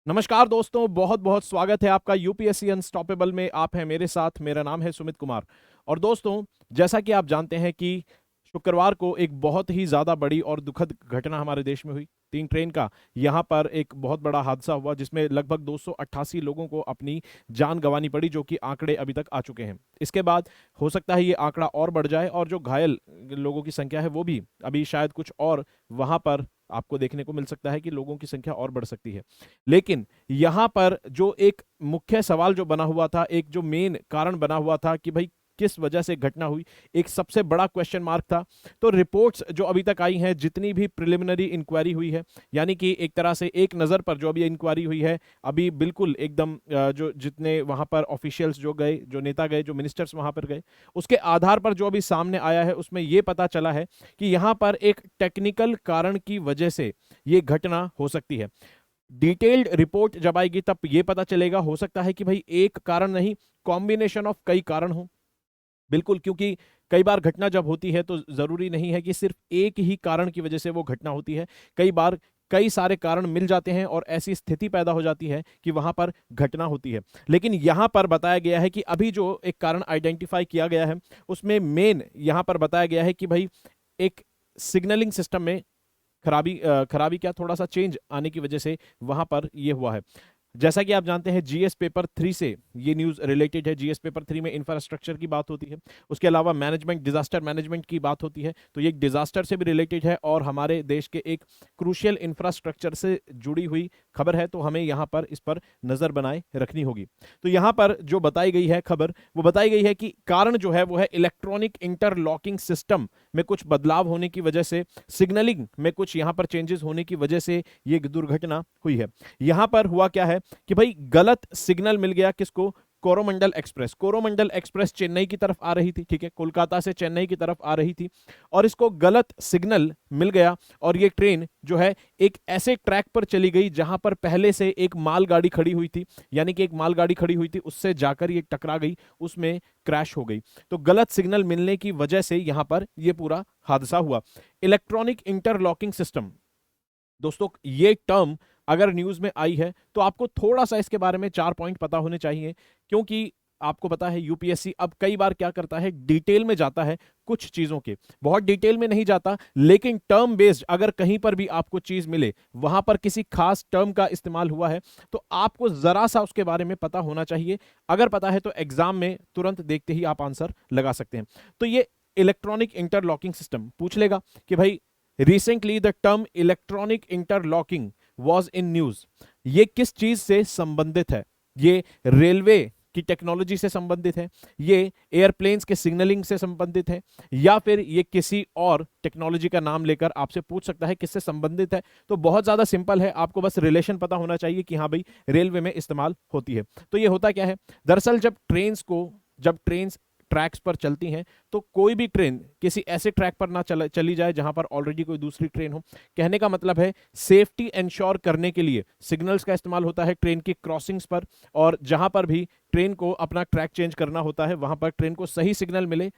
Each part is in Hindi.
नमस्कार दोस्तों, बहुत बहुत स्वागत है आपका यूपीएससी अनस्टॉपेबल में। आप हैं मेरे साथ, मेरा नाम है सुमित कुमार। और दोस्तों, जैसा कि आप जानते हैं कि शुक्रवार को एक बहुत ही ज़्यादा बड़ी और दुखद घटना हमारे देश में हुई। 3 ट्रेन का यहाँ पर एक बहुत बड़ा हादसा हुआ जिसमें लगभग 288 लोगों को अपनी जान गंवानी पड़ी, जो कि आंकड़े अभी तक आ चुके हैं। इसके बाद हो सकता है ये आंकड़ा और बढ़ जाए और जो घायल लोगों की संख्या है वो भी अभी शायद कुछ और वहां पर आपको देखने को मिल सकता है कि लोगों की संख्या और बढ़ सकती है। लेकिन यहां पर जो एक मुख्य सवाल जो बना हुआ था, एक जो मेन कारण बना हुआ था कि भाई किस वजह से घटना हुई, एक सबसे बड़ा क्वेश्चन मार्क था। तो रिपोर्ट्स जो अभी तक आई हैं, जितनी भी प्रिलिमिनरी इंक्वायरी हुई है, यानी कि एक तरह से एक नज़र पर जो अभी इंक्वायरी हुई है, अभी बिल्कुल एकदम जो जितने वहां पर ऑफिशियल्स जो गए, जो नेता गए, जो मिनिस्टर्स वहां पर गए, उसके आधार पर जो अभी सामने आया है उसमें यह पता चला है कि यहां पर एक टेक्निकल कारण की वजह से ये घटना हो सकती है। डिटेल्ड रिपोर्ट जब आएगी तब ये पता चलेगा। हो सकता है कि भाई एक कारण नहीं, कॉम्बिनेशन ऑफ कई कारण हो। बिल्कुल, क्योंकि कई बार घटना जब होती है तो जरूरी नहीं है कि सिर्फ एक ही कारण की वजह से वो घटना होती है। कई बार कई सारे कारण मिल जाते हैं और ऐसी स्थिति पैदा हो जाती है कि वहां पर घटना होती है। लेकिन यहां पर बताया गया है कि अभी जो एक कारण आइडेंटिफाई किया गया है उसमें मेन यहां पर बताया गया है कि भाई एक सिग्नलिंग सिस्टम में खराबी क्या, थोड़ा सा चेंज आने की वजह से वहां पर यह हुआ है। जैसा कि आप जानते हैं, जीएस पेपर 3 से ये न्यूज़ रिलेटेड है। जीएस पेपर 3 में इंफ्रास्ट्रक्चर की बात होती है, उसके अलावा मैनेजमेंट, डिजास्टर मैनेजमेंट की बात होती है। तो ये डिजास्टर से भी रिलेटेड है और हमारे देश के एक क्रूशियल इंफ्रास्ट्रक्चर से जुड़ी हुई खबर है, तो हमें यहाँ पर इस पर नजर बनाए रखनी होगी। तो यहाँ पर जो बताई गई है खबर, वो बताई गई है कि कारण जो है वो है इलेक्ट्रॉनिक इंटरलॉकिंग सिस्टम में कुछ बदलाव होने की वजह से, सिग्नलिंग में कुछ यहाँ पर चेंजेस होने की वजह से ये दुर्घटना हुई है। यहां पर हुआ क्या है कि भाई गलत सिग्नल मिल गया किसको? कोरोमंडल एक्सप्रेस। कोरोमंडल एक्सप्रेस चेन्नई की तरफ आ रही थी, ठीक है, कोलकाता से चेन्नई की तरफ आ रही थी और इसको गलत सिग्नल मिल गया और ये ट्रेन जो है एक ऐसे ट्रैक पर चली गई जहां पर पहले से एक मालगाड़ी खड़ी हुई थी, यानी कि एक मालगाड़ी खड़ी हुई थी, उससे जाकर ये टकरा गई, उसमें क्रैश हो गई। तो गलत सिग्नल मिलने की वजह से यहां पर यह पूरा हादसा हुआ। इलेक्ट्रॉनिक इंटरलॉकिंग सिस्टम, दोस्तों ये टर्म अगर न्यूज में आई है तो आपको थोड़ा सा इसके बारे में 4 पॉइंट पता होने चाहिए, क्योंकि आपको पता है यूपीएससी अब कई बार क्या करता है, डिटेल में जाता है कुछ चीजों के, बहुत डिटेल में नहीं जाता, लेकिन टर्म बेस्ड अगर कहीं पर भी आपको चीज मिले, वहां पर किसी खास टर्म का इस्तेमाल हुआ है, तो आपको जरा सा उसके बारे में पता होना चाहिए। अगर पता है तो एग्जाम में तुरंत देखते ही आप आंसर लगा सकते हैं। तो ये इलेक्ट्रॉनिक इंटरलॉकिंग सिस्टम पूछ लेगा कि भाई recently the term electronic interlocking was in news, ये किस चीज से संबंधित है? ये रेलवे की टेक्नोलॉजी से संबंधित है, ये एयरप्लेन्स के सिग्नलिंग से संबंधित है, या फिर ये किसी और टेक्नोलॉजी का नाम लेकर आपसे पूछ सकता है किससे संबंधित है। तो बहुत ज्यादा सिंपल है, आपको बस रिलेशन पता होना चाहिए कि हाँ भाई रेलवे में इस्तेमाल होती है। तो ये होता क्या है, दरअसल जब ट्रेन ट्रैक्स पर चलती हैं तो कोई भी ट्रेन किसी ऐसे ट्रैक पर ना चली जाए जहां पर ऑलरेडी कोई दूसरी ट्रेन हो। कहने का मतलब है सेफ्टी इंश्योर करने के लिए सिग्नल्स का इस्तेमाल होता है ट्रेन की क्रॉसिंग्स पर, और जहां पर भी ट्रेन को अपना ट्रैक चेंज करना होता है वहां पर ट्रेन को सही सिग्नल मिले,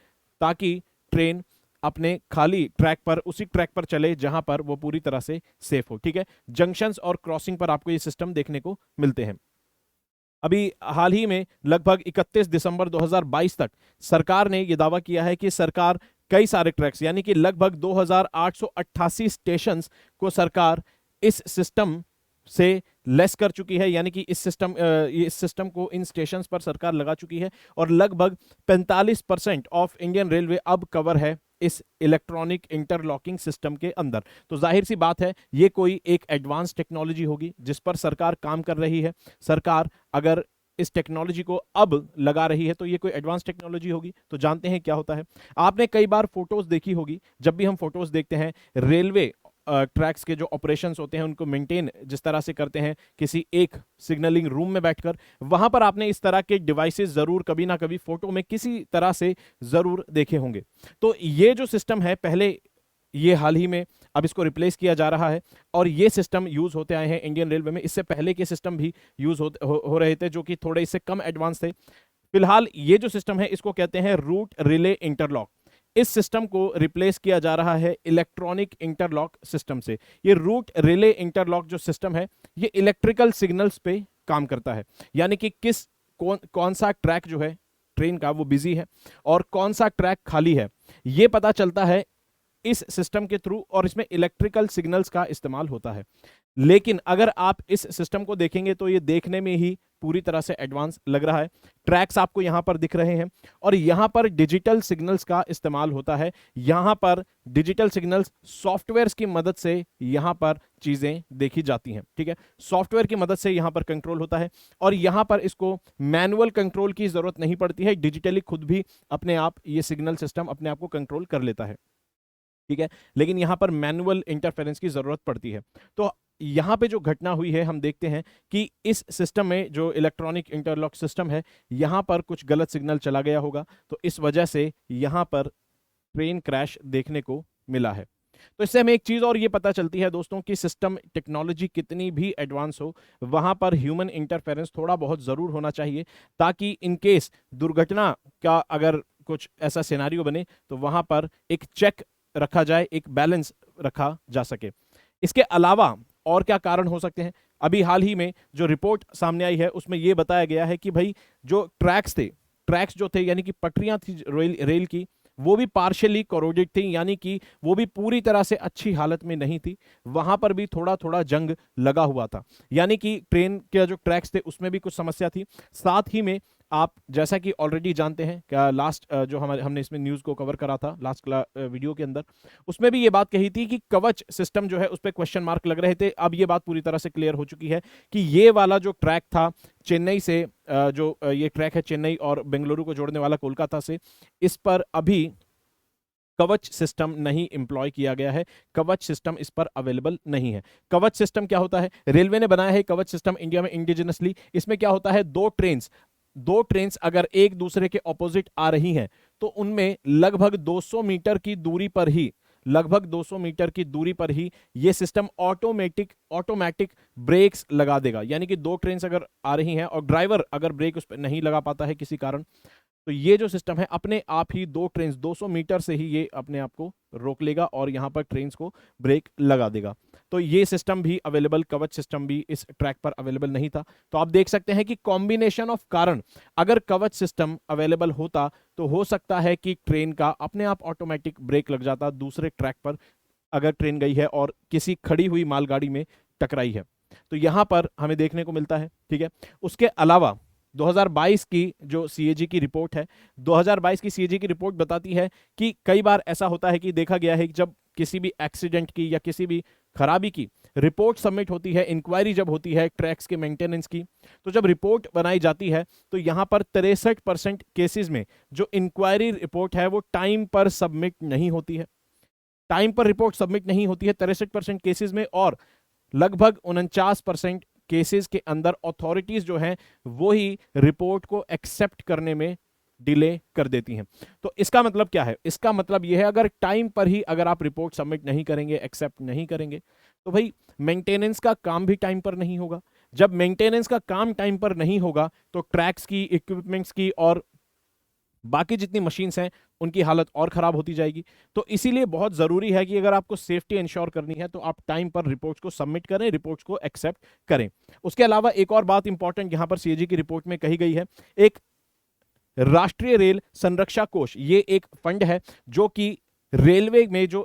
ताकि ट्रेन अपने खाली ट्रैक पर, उसी ट्रैक पर चले जहां पर वो पूरी तरह से सेफ हो। ठीक है, जंक्शंस और क्रॉसिंग पर आपको ये सिस्टम देखने को मिलते हैं। अभी हाल ही में लगभग 31 दिसंबर 2022 तक सरकार ने यह दावा किया है कि सरकार कई सारे ट्रैक्स, यानी कि लगभग 2888 स्टेशंस को सरकार इस सिस्टम से लेस कर चुकी है, यानी कि इस सिस्टम को इन स्टेशंस पर सरकार लगा चुकी है और लगभग 45% ऑफ इंडियन रेलवे अब कवर है इस इलेक्ट्रॉनिक इंटरलॉकिंग सिस्टम के अंदर। तो जाहिर सी बात है ये कोई एक एडवांस टेक्नोलॉजी होगी जिस पर सरकार काम कर रही है। सरकार अगर इस टेक्नोलॉजी को अब लगा रही है तो ये कोई एडवांस टेक्नोलॉजी होगी। तो जानते हैं क्या होता है। आपने कई बार फोटोज देखी होगी, जब भी हम फोटोज देखते हैं रेलवे ट्रैक्स के जो ऑपरेशंस होते हैं उनको मेंटेन जिस तरह से करते हैं किसी एक सिग्नलिंग रूम में बैठकर, वहां पर आपने इस तरह के डिवाइसेस जरूर कभी ना कभी फोटो में किसी तरह से जरूर देखे होंगे। तो ये जो सिस्टम है, पहले ये हाल ही में अब इसको रिप्लेस किया जा रहा है और ये सिस्टम यूज होते आए हैं इंडियन रेलवे में। इससे पहले के सिस्टम भी यूज हो रहे थे जो कि थोड़े इससे कम एडवांस थे। फिलहाल ये जो सिस्टम है इसको कहते हैं रूट रिले इंटरलॉक। इस सिस्टम को रिप्लेस किया जा रहा है इलेक्ट्रॉनिक इंटरलॉक सिस्टम से। ये रूट रिले इंटरलॉक जो सिस्टम है ये इलेक्ट्रिकल सिग्नल्स पे काम करता है, यानी कि कौन सा ट्रैक जो है ट्रेन का वो बिजी है और कौन सा ट्रैक खाली है, ये पता चलता है इस सिस्टम के थ्रू, और इसमें इलेक्ट्रिकल सिग्नल्स का इस्तेमाल होता है। लेकिन अगर आप इस सिस्टम को देखेंगे तो ये देखने में ही पूरी तरह से एडवांस लग रहा है। ट्रैक्स आपको यहां पर दिख रहे हैं और यहां पर डिजिटल सिग्नल्स का इस्तेमाल होता है। यहां पर डिजिटल सिग्नल्स सॉफ्टवेयर्स की मदद से यहां पर चीजें देखी जाती हैं, ठीक है। सॉफ्टवेयर की मदद से यहां पर कंट्रोल होता है और यहां पर इसको मैनुअल कंट्रोल की जरूरत नहीं पड़ती है, डिजिटली खुद भी अपने आप ये सिग्नल सिस्टम अपने आप को कंट्रोल कर लेता है, ठीक है। लेकिन यहां पर मैनुअल इंटरफेरेंस की जरूरत पड़ती है। तो यहां पे जो घटना हुई है, हम देखते हैं कि इस सिस्टम में जो इलेक्ट्रॉनिक इंटरलॉक सिस्टम है यहां पर कुछ गलत सिग्नल चला गया होगा, तो इस वजह से यहां पर ट्रेन क्रैश देखने को मिला है। तो इससे हमें एक चीज और ये पता चलती है दोस्तों कि सिस्टम टेक्नोलॉजी कितनी भी एडवांस हो, वहां पर ह्यूमन इंटरफेरेंस थोड़ा बहुत जरूर होना चाहिए, ताकि इन केस दुर्घटना का अगर कुछ ऐसा सिनेरियो बने तो वहां पर एक चेक रखा जाए, एक बैलेंस रखा जा सके। इसके अलावा और क्या कारण हो सकते हैं? अभी हाल ही में जो रिपोर्ट सामने आई है उसमें यह बताया गया है कि भाई जो ट्रैक्स जो थे यानी कि पटरियां थी रेल की, वो भी पार्शियली कोरोडेड थी, यानी कि वो भी पूरी तरह से अच्छी हालत में नहीं थी। वहां पर भी थोड़ा थोड़ा जंग लगा हुआ था, यानी कि ट्रेन के जो ट्रैक्स थे उसमें भी कुछ समस्या थी। साथ ही में आप जैसा कि ऑलरेडी जानते हैं, क्या लास्ट जो हमने इसमें न्यूज़ को कवर करा था लास्ट वीडियो के अंदर, उसमें भी ये बात कही थी कि कवच सिस्टम जो है उस पर क्वेश्चन मार्क लग रहे थे। अब ये बात पूरी तरह से क्लियर हो चुकी है कि ये वाला जो ट्रैक था चेन्नई से, जो ये ट्रैक है चेन्नई और बेंगलुरु को जोड़ने वाला कोलकाता से, इस पर अभी कवच सिस्टम नहीं इंप्लॉय किया गया है, कवच सिस्टम इस पर अवेलेबल नहीं है। कवच सिस्टम क्या होता है? रेलवे ने बनाया है कवच सिस्टम इंडिया में इंडिजिनसली। इसमें क्या होता है, दो ट्रेन्स अगर एक दूसरे के ऑपोजिट आ रही हैं तो उनमें लगभग 200 मीटर की दूरी पर ही यह सिस्टम ऑटोमेटिक ब्रेक्स लगा देगा। यानी कि दो ट्रेन्स अगर आ रही हैं और ड्राइवर अगर ब्रेक उस पर नहीं लगा पाता है किसी कारण, तो ये जो सिस्टम है अपने आप ही दो ट्रेन्स 200 मीटर से ही ये अपने आप को रोक लेगा और यहां पर ट्रेन्स को ब्रेक लगा देगा। तो ये सिस्टम भी अवेलेबल, कवच सिस्टम भी इस ट्रैक पर अवेलेबल नहीं था। तो आप देख सकते हैं कि कॉम्बिनेशन ऑफ कारण, अगर कवच सिस्टम अवेलेबल होता तो हो सकता है कि ट्रेन का अपने आप ऑटोमेटिक ब्रेक लग जाता दूसरे ट्रैक पर, अगर ट्रेन गई है और किसी खड़ी हुई मालगाड़ी में टकराई है। तो यहां पर हमें देखने को मिलता है, ठीक है। उसके अलावा 2022 की जो सीएजी की रिपोर्ट है, 2022 की सीएजी की रिपोर्ट बताती है कि कई बार ऐसा होता है कि देखा गया है कि जब किसी भी एक्सीडेंट की या किसी भी खराबी की रिपोर्ट सबमिट होती है, इंक्वायरी जब होती है ट्रैक्स के मेंटेनेंस की, तो जब रिपोर्ट बनाई जाती है तो यहां पर 63% केसेस में जो इंक्वायरी रिपोर्ट है वो टाइम पर सबमिट नहीं होती है। टाइम पर रिपोर्ट सबमिट नहीं होती है 63% केसेस में, और लगभग 49% केसेस के अंदर अथॉरिटीज जो हैं वो ही रिपोर्ट को एक्सेप्ट करने में डिले कर देती हैं। तो इसका मतलब क्या है? इसका मतलब यह है अगर टाइम पर ही अगर आप रिपोर्ट सबमिट नहीं करेंगे, एक्सेप्ट नहीं करेंगे, तो भाई मेंटेनेंस का काम भी टाइम पर नहीं होगा। जब मेंटेनेंस का काम टाइम पर नहीं होगा तो ट्रैक्स की, इक्विपमेंट्स की और बाकी जितनी मशीन्स हैं उनकी हालत और खराब होती जाएगी। तो इसीलिए बहुत जरूरी है कि अगर आपको सेफ्टी इंश्योर करनी है तो आप टाइम पर रिपोर्ट्स को सबमिट करें, रिपोर्ट्स को एक्सेप्ट करें। उसके अलावा एक और बात इंपॉर्टेंट यहां पर सीएजी की रिपोर्ट में कही गई है, एक राष्ट्रीय रेल संरक्षा कोष, ये एक फंड है जो कि रेलवे में जो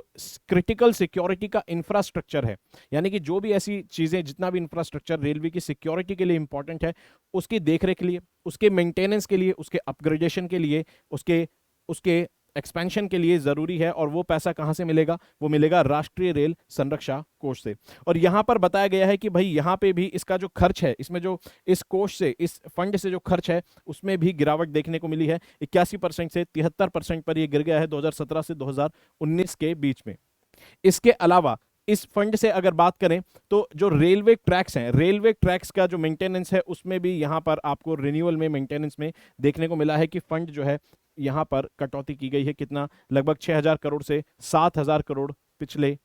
क्रिटिकल सिक्योरिटी का इंफ्रास्ट्रक्चर है, यानी कि जो भी ऐसी चीजें, जितना भी इंफ्रास्ट्रक्चर रेलवे की सिक्योरिटी के लिए इंपॉर्टेंट है, उसकी देखरेख के लिए, उसके मेंटेनेंस के लिए, उसके अपग्रेडेशन के लिए, उसके उसके एक्सपेंशन के लिए जरूरी है। और वो पैसा कहां से मिलेगा? वो मिलेगा राष्ट्रीय रेल संरक्षा कोष से। और यहां पर बताया गया है कि भाई यहां पे भी इसका जो खर्च है, इसमें जो इस कोष से, इस फंड से जो खर्च है उसमें भी गिरावट देखने को मिली है। 81% से 73% पर यह गिर गया है 2017 से 2019 के बीच में। इसके अलावा इस फंड से अगर बात करें तो जो रेलवे ट्रैक्स हैं, रेलवे ट्रैक्स का जो मेंटेनेंस है उसमें भी यहां पर आपको रिन्यूअल में, मेंटेनेंस में देखने को मिला है कि फंड जो है यहां पर कटौती की गई है। कितना? लगभग 6,000 करोड़ से 7,000 करोड़ पिछले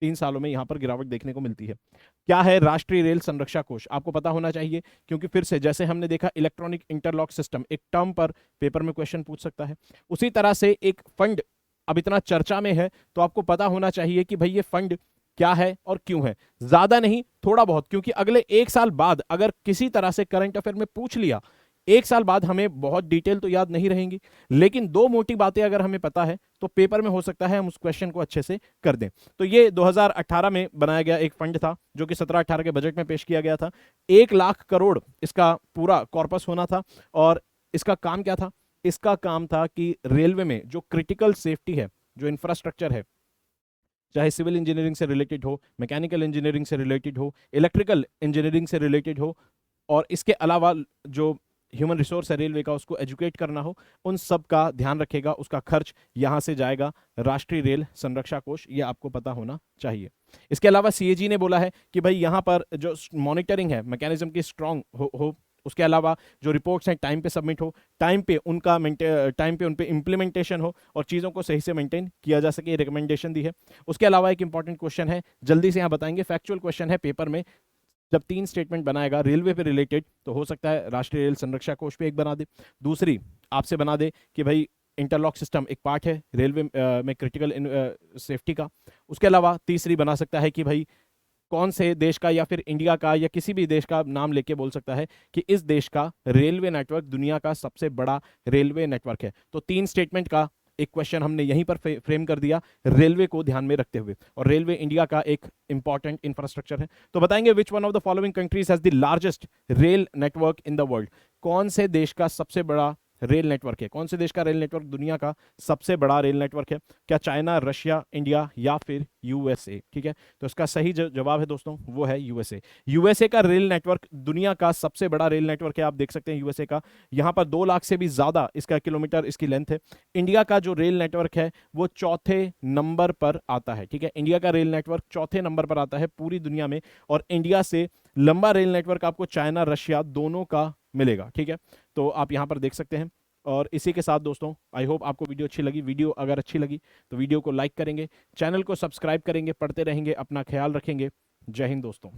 3 सालों में यहाँ पर गिरावट देखने को मिलती है। क्या है राष्ट्रीय रेल संरक्षा कोष? आपको पता होना चाहिए, क्योंकि फिर से जैसे हमने देखा इलेक्ट्रॉनिक इंटरलॉक सिस्टम, एक टर्म पर पेपर में क्वेश्चन पूछ सकता है, उसी तरह से एक फंड अब इतना चर्चा में है तो आपको पता होना चाहिए कि भाई ये फंड क्या है और क्यों है। ज्यादा नहीं, थोड़ा बहुत, क्योंकि अगले 1 साल बाद अगर किसी तरह से करंट अफेयर में पूछ लिया, 1 साल बाद हमें बहुत डिटेल तो याद नहीं रहेंगी, लेकिन 2 मोटी बातें अगर हमें पता है तो पेपर में हो सकता है हम उस क्वेश्चन को अच्छे से कर दें। तो ये 2018 में बनाया गया एक फंड था, जो कि 17-18 के बजट में पेश किया गया था। 1 लाख करोड़ इसका पूरा कॉर्पस होना था। और इसका काम क्या था? इसका काम था कि रेलवे में जो क्रिटिकल सेफ्टी है, जो इंफ्रास्ट्रक्चर है, चाहे सिविल इंजीनियरिंग से रिलेटेड हो, मैकेनिकल इंजीनियरिंग से रिलेटेड हो, इलेक्ट्रिकल इंजीनियरिंग से रिलेटेड हो, और इसके अलावा जो ह्यूमन रिसोर्स है रेलवे का, उसको एजुकेट करना हो, उन सब का ध्यान रखेगा। उसका खर्च यहां से जाएगा राष्ट्रीय रेल संरक्षा कोष, ये आपको पता होना चाहिए। इसके अलावा सीएजी ने बोला है कि भाई यहां पर जो मॉनिटरिंग है मैकेनिज्म की स्ट्रांग हो, उसके अलावा जो रिपोर्ट्स हैं टाइम पे सबमिट हो, टाइम पे उन पे इम्प्लीमेंटेशन हो, और चीज़ों को सही से मेंटेन किया जा सके, रिकमेंडेशन दी है। उसके अलावा एक इंपॉर्टेंट क्वेश्चन है, जल्दी से यहाँ बताएंगे, फैक्चुअल क्वेश्चन है पेपर में, जब 3 स्टेटमेंट बनाएगा रेलवे पे रिलेटेड तो हो सकता है राष्ट्रीय रेल संरक्षा कोष पे एक बना दे, दूसरी आपसे बना दे कि भाई इंटरलॉक सिस्टम एक पार्ट है रेलवे में क्रिटिकल सेफ्टी का। उसके अलावा तीसरी बना सकता है कि भाई कौन से देश का या फिर इंडिया का या किसी भी देश का नाम लेके बोल सकता है कि इस देश का रेलवे नेटवर्क दुनिया का सबसे बड़ा रेलवे नेटवर्क है। तो 3 स्टेटमेंट का एक क्वेश्चन हमने यहीं पर फ्रेम कर दिया रेलवे को ध्यान में रखते हुए, और रेलवे इंडिया का एक इंपॉर्टेंट इंफ्रास्ट्रक्चर है। तो बताएंगे which one of the following countries has the largest rail network in the world? कौन से देश का सबसे बड़ा रेल नेटवर्क है? कौन से देश का रेल नेटवर्क दुनिया का सबसे बड़ा रेल नेटवर्क है? क्या चाइना, रशिया, इंडिया या फिर यूएसए? ठीक है, तो इसका सही जवाब है दोस्तों, वो है यूएसए। यूएसए का रेल नेटवर्क दुनिया का सबसे बड़ा रेल नेटवर्क है, आप देख सकते हैं यूएसए का। यहां पर 2 लाख से भी ज्यादा इसका किलोमीटर इसकी लेंथ है। इंडिया का जो रेल नेटवर्क है वो चौथे नंबर पर आता है। ठीक है, इंडिया का रेल नेटवर्क चौथे नंबर पर आता है पूरी दुनिया में, और इंडिया से लंबा रेल नेटवर्क आपको चाइना, रशिया दोनों का मिलेगा। ठीक है, तो आप यहां पर देख सकते हैं। और इसी के साथ दोस्तों आई होप आपको वीडियो अच्छी लगी। वीडियो अगर अच्छी लगी तो वीडियो को लाइक करेंगे, चैनल को सब्सक्राइब करेंगे, पढ़ते रहेंगे, अपना ख्याल रखेंगे। जय हिंद दोस्तों।